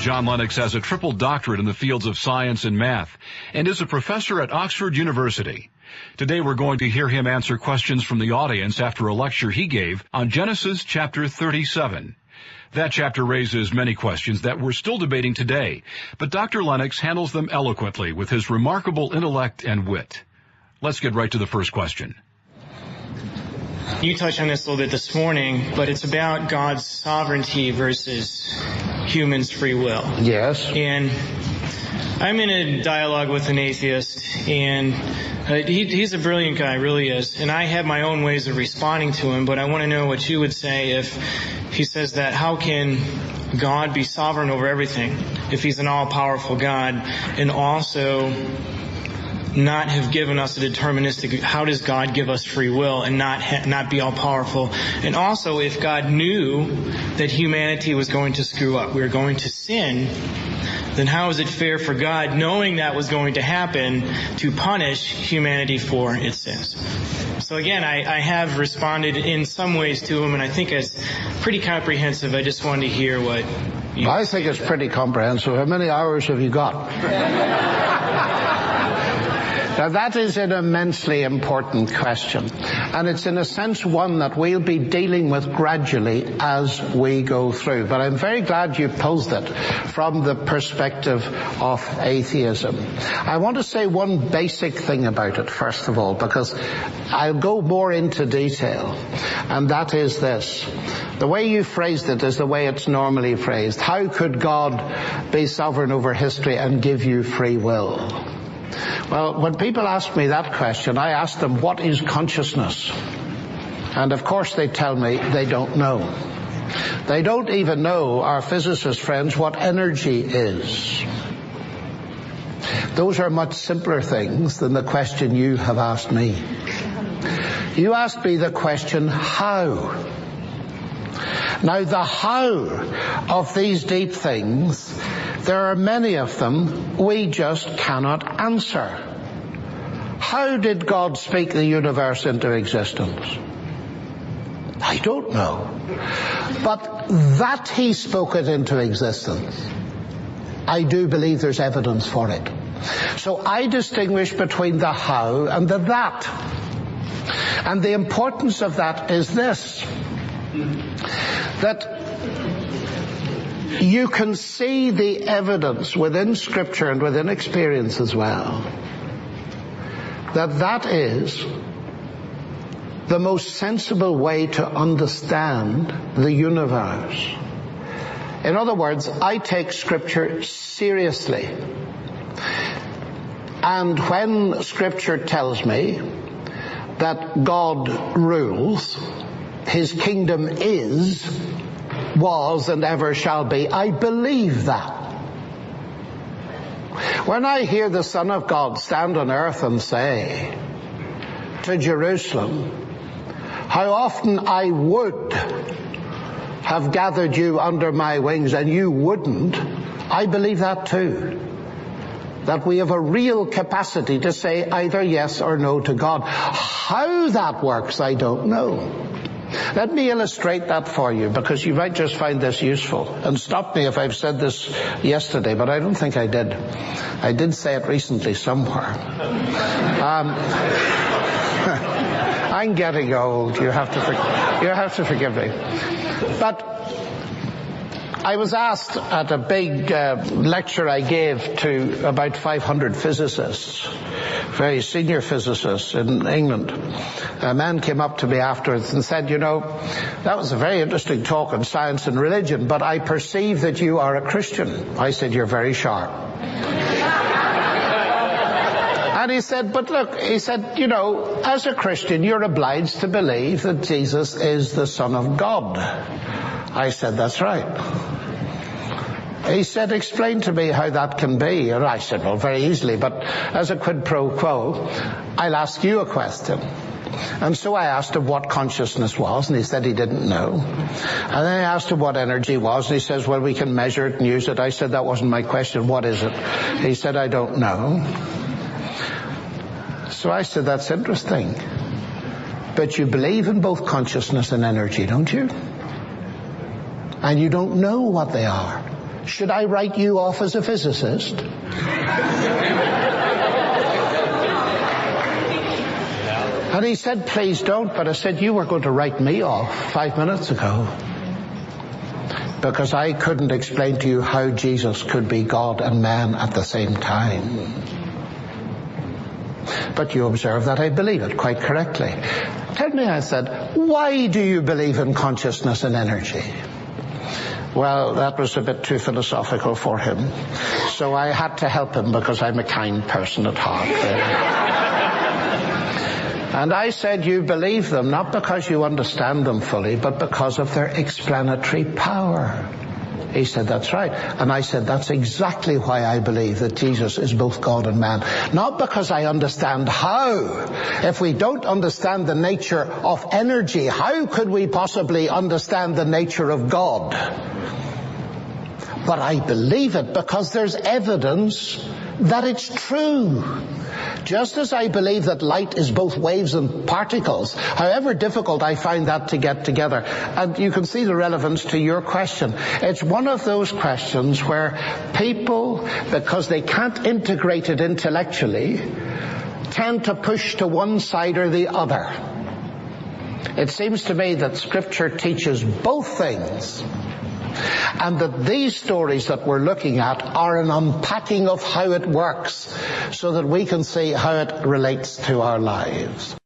John Lennox has a triple doctorate in the fields of science and math and is a professor at Oxford University. Today we're going to hear him answer questions from the audience after a lecture he gave on Genesis chapter 37. That chapter raises many questions that we're still debating today, but Dr. Lennox handles them eloquently with his remarkable intellect and wit. Let's get right to the first question. You touched on this a little bit this morning, but it's about God's sovereignty versus humans' free will. Yes. And I'm in a dialogue with an atheist, and he's a brilliant guy, really is. And I have my own ways of responding to him, but I want to know what you would say if he says that how can God be sovereign over everything if he's an all-powerful God, and also not have given us a deterministic, how does God give us free will and not be all-powerful? And also, if God knew that humanity was going to screw up, we were going to sin, then how is it fair for God, knowing that was going to happen, to punish humanity for its sins? So again, I have responded in some ways to him, and I think it's pretty comprehensive. I just wanted to hear what you... I think it's pretty comprehensive. How many hours have you got? Now, that is an immensely important question, and it's in a sense one that we'll be dealing with gradually as we go through. But I'm very glad you posed it from the perspective of atheism. I want to say one basic thing about it, first of all, because I'll go more into detail, and that is this. The way you phrased it is the way it's normally phrased. How could God be sovereign over history and give you free will? Well, when people ask me that question, I ask them, what is consciousness? And of course they tell me they don't know. They don't even know, our physicist friends, what energy is. Those are much simpler things than the question you have asked me. You asked me the question, how? Now, the how of these deep things, there are many of them we just cannot answer. How did God speak the universe into existence? I don't know. But that he spoke it into existence, I do believe there's evidence for it. So I distinguish between the how and the that. And the importance of that is this, that you can see the evidence within Scripture and within experience as well, that is the most sensible way to understand the universe. In other words, I take Scripture seriously. And when Scripture tells me that God rules, his kingdom is, was, and ever shall be, I believe that. When I hear the Son of God stand on earth and say to Jerusalem, how often I would have gathered you under my wings and you wouldn't, I believe that too. That we have a real capacity to say either yes or no to God. How that works, I don't know. Let me illustrate that for you, because you might just find this useful. And stop me if I've said this yesterday, but I don't think I did. I did say it recently somewhere. I'm getting old. You have to forgive me. But I was asked at a big lecture I gave to about 500 physicists, very senior physicists in England. A man came up to me afterwards and said, you know, that was a very interesting talk on science and religion, but I perceive that you are a Christian. I said, you're very sharp. And he said, but look, he said, you know, as a Christian, you're obliged to believe that Jesus is the Son of God. I said, that's right. He said, explain to me how that can be. And I said, well, very easily, but as a quid pro quo, I'll ask you a question. And so I asked him what consciousness was, and he said he didn't know. And then I asked him what energy was, and he says, well, we can measure it and use it. I said, that wasn't my question. What is it? He said, I don't know. So I said, that's interesting. But you believe in both consciousness and energy, don't you? And you don't know what they are. should I write you off as a physicist? And he said, please don't. But I said, you were going to write me off 5 minutes ago, because I couldn't explain to you how Jesus could be God and man at the same time. But you observe that I believe it quite correctly. Tell me, I said, why do you believe in consciousness and energy? Well, that was a bit too philosophical for him. So I had to help him, because I'm a kind person at heart. And I said, you believe them not because you understand them fully, but because of their explanatory power. He said, that's right. And I said, that's exactly why I believe that Jesus is both God and man. Not because I understand how. If we don't understand the nature of energy, how could we possibly understand the nature of God? But I believe it because there's evidence that it's true. Just as I believe that light is both waves and particles, however difficult I find that to get together. And you can see the relevance to your question. It's one of those questions where people, because they can't integrate it intellectually, tend to push to one side or the other. It seems to me that Scripture teaches both things, and that these stories that we're looking at are an unpacking of how it works, so that we can see how it relates to our lives.